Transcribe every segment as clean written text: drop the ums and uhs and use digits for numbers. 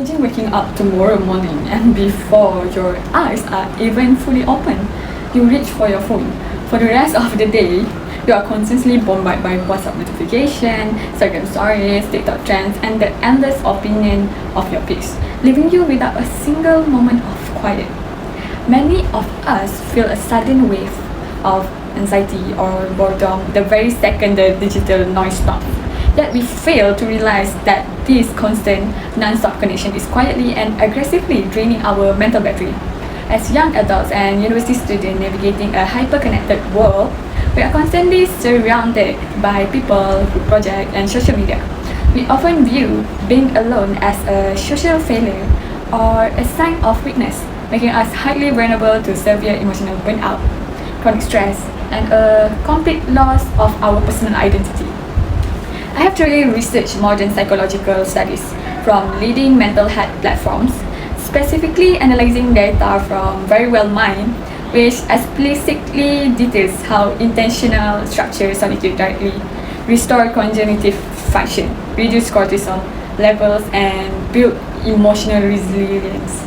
Imagine waking up tomorrow morning and before your eyes are even fully open, you reach for your phone. For the rest of the day, you are constantly bombarded by WhatsApp notifications, Instagram stories, TikTok trends, and the endless opinion of your peers, leaving you without a single moment of quiet. Many of us feel a sudden wave of anxiety or boredom the very second the digital noise stops. Yet we fail to realize that this constant, non-stop connection is quietly and aggressively draining our mental battery. As young adults and university students navigating a hyper-connected world, we are constantly surrounded by people, projects, and social media. We often view being alone as a social failure or a sign of weakness, making us highly vulnerable to severe emotional burnout, chronic stress, and a complete loss of our personal identity. I have thoroughly researched modern psychological studies from leading mental health platforms, specifically analyzing data from Very Well Mind, which explicitly details how intentional structured solitude directly restore cognitive function, reduce cortisol levels, and build emotional resilience.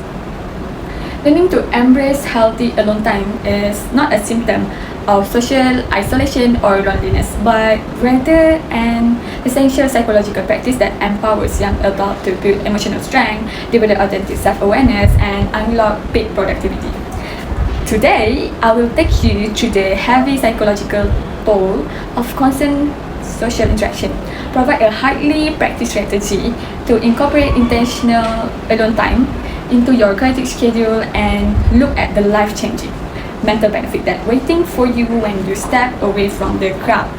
Learning to embrace healthy alone time is not a symptom of social isolation or loneliness, but rather an essential psychological practice that empowers young adults to build emotional strength, develop authentic self-awareness, and unlock peak productivity. Today, I will take you through the heavy psychological toll of constant social interaction, provide a highly practiced strategy to incorporate intentional alone time into your creative schedule, and look at the life-changing mental benefit that waiting for you when you step away from the crowd.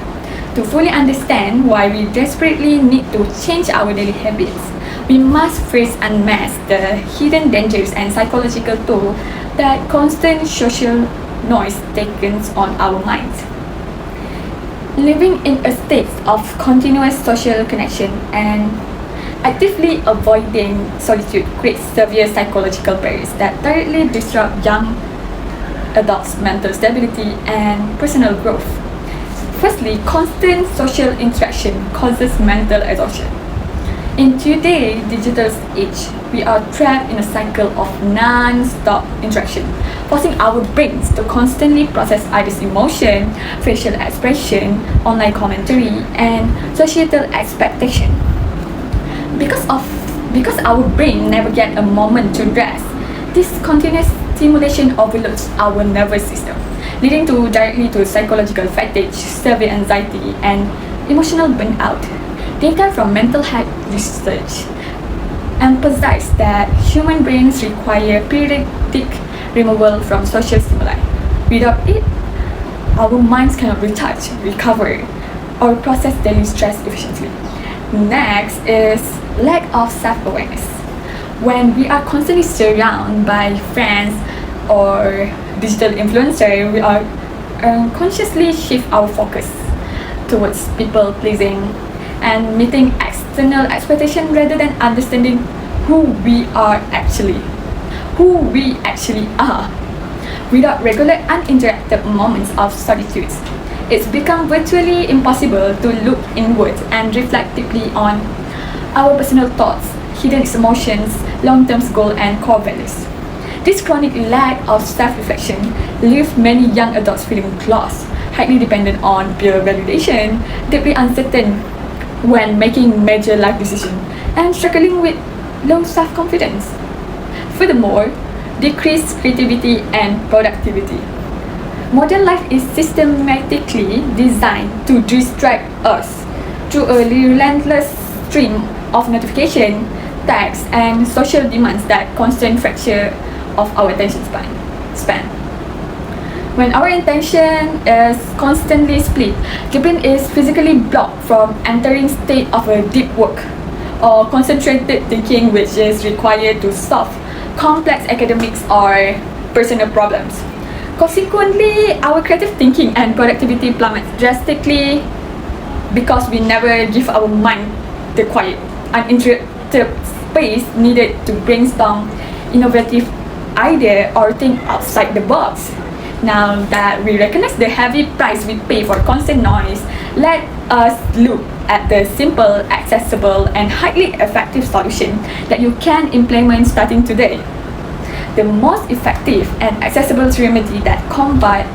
To fully understand why we desperately need to change our daily habits, we must first unmask the hidden dangers and psychological toll that constant social noise takes on our minds. Living in a state of continuous social connection and actively avoiding solitude creates severe psychological barriers that directly disrupt young adults' mental stability and personal growth. Firstly, constant social interaction causes mental exhaustion. In today's digital age, we are trapped in a cycle of non-stop interaction, forcing our brains to constantly process others' emotion, facial expression, online commentary, and societal expectation. Because our brain never get a moment to rest, this continuous stimulation overloads our nervous system, leading directly to psychological fatigue, severe anxiety, and emotional burnout. Data from mental health research emphasize that human brains require periodic removal from social stimuli. Without it, our minds cannot recharge, recover, or process daily stress efficiently. Next is lack of self-awareness. When we are constantly surrounded by friends or digital influencers, we are consciously shift our focus towards people pleasing and meeting external expectations rather than understanding who we actually are. Without regular uninterrupted moments of solitude, it's become virtually impossible to look inward and reflect deeply on our personal thoughts, hidden emotions, long-term goals, and core values. This chronic lack of self-reflection leaves many young adults feeling lost, highly dependent on peer validation, deeply uncertain when making major life decisions, and struggling with low self-confidence. Furthermore, decreased creativity and productivity. Modern life is systematically designed to distract us through a relentless stream of notification, texts, and social demands that constant fracture of our attention span. When our attention is constantly split, the brain is physically blocked from entering state of a deep work or concentrated thinking, which is required to solve complex academics or personal problems. Consequently, our creative thinking and productivity plummets drastically because we never give our mind the quiet, uninterrupted space needed to brainstorm innovative idea or think outside the box. Now that we recognize the heavy price we pay for constant noise, let us look at the simple, accessible, and highly effective solution that you can implement starting today. The most effective and accessible remedy that combat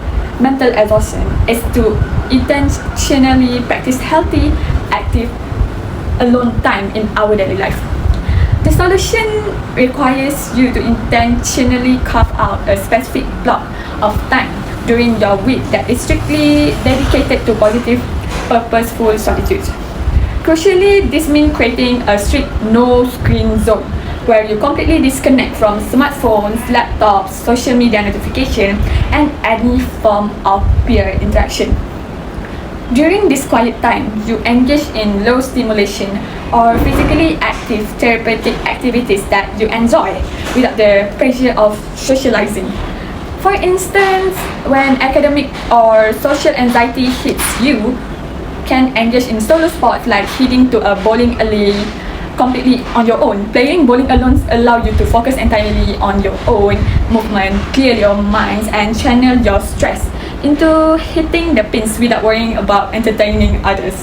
mental exhaustion is to intentionally practice healthy, active, alone time in our daily life. The solution requires you to intentionally carve out a specific block of time during your week that is strictly dedicated to positive, purposeful solitude. Crucially, this means creating a strict no-screen zone where you completely disconnect from smartphones, laptops, social media notification, and any form of peer interaction. During this quiet time, you engage in low stimulation or physically active therapeutic activities that you enjoy without the pressure of socializing. For instance, when academic or social anxiety hits you, can engage in solo sports like heading to a bowling alley completely on your own. Playing bowling alone allows you to focus entirely on your own movement, clear your minds, and channel your stress into hitting the pins without worrying about entertaining others.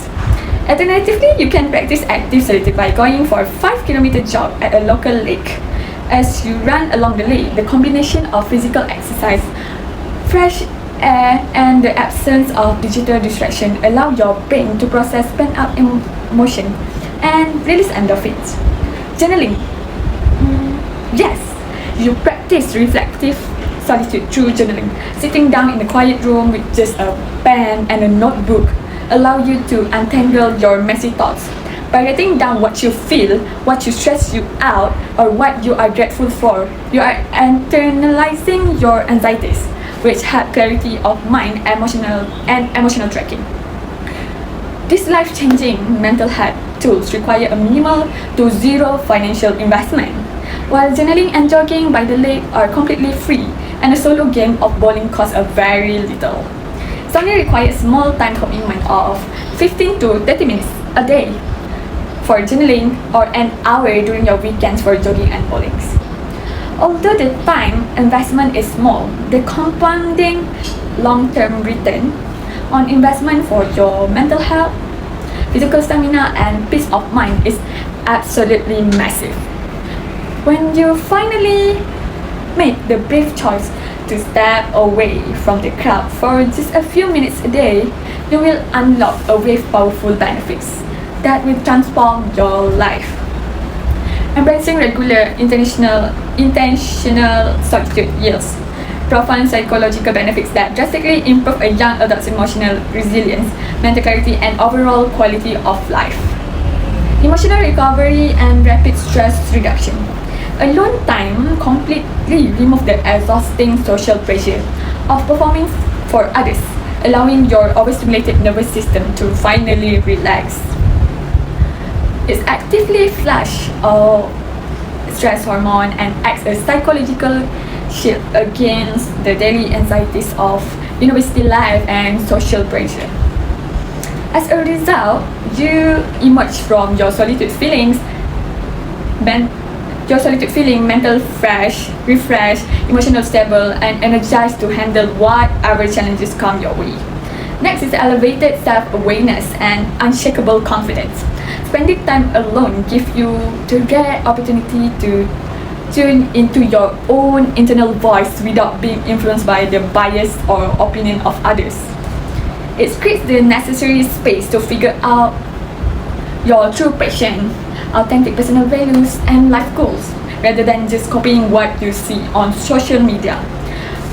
Alternatively, you can practice active solitude by going for a 5-kilometer jog at a local lake. As you run along the lake, the combination of physical exercise, fresh air, and the absence of digital distraction allow your brain to process pent-up emotion and release endorphins. Journaling. Yes, you practice reflective solitude through journaling. Sitting down in a quiet room with just a pen and a notebook allow you to untangle your messy thoughts. By writing down what you feel, what you stress you out, or what you are grateful for, you are internalizing your anxieties, which help clarity of mind, emotional tracking. These life-changing mental health tools require a minimal to zero financial investment, while journaling and jogging by the lake are completely free, and a solo game of bowling costs a very little. It only requires small time commitment of 15 to 30 minutes a day for journaling or an hour during your weekends for jogging and bowling. Although the time investment is small, the compounding long-term return on investment for your mental health, physical stamina, and peace of mind is absolutely massive. When you finally make the brave choice to step away from the crowd for just a few minutes a day, you will unlock a wave of powerful benefits that will transform your life. Embracing regular intentional solitude yields profound psychological benefits that drastically improve a young adult's emotional resilience, mental clarity, and overall quality of life. Emotional recovery and rapid stress reduction. Alone time completely removes the exhausting social pressure of performing for others, allowing your overstimulated nervous system to finally relax. It actively flushes stress hormone and acts as psychological shield against the daily anxieties of university life and social pressure. As a result, you emerge from your solitude feeling mental fresh, refreshed, emotional stable, and energized to handle whatever challenges come your way. Next is elevated self-awareness and unshakable confidence. Spending time alone gives you the rare opportunity to tune into your own internal voice without being influenced by the bias or opinion of others. It creates the necessary space to figure out your true passion, authentic personal values, and life goals, rather than just copying what you see on social media.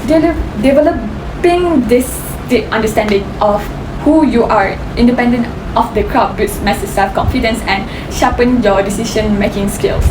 Developing this deep understanding of who you are, independent of the crowd, builds massive self-confidence and sharpen your decision-making skills.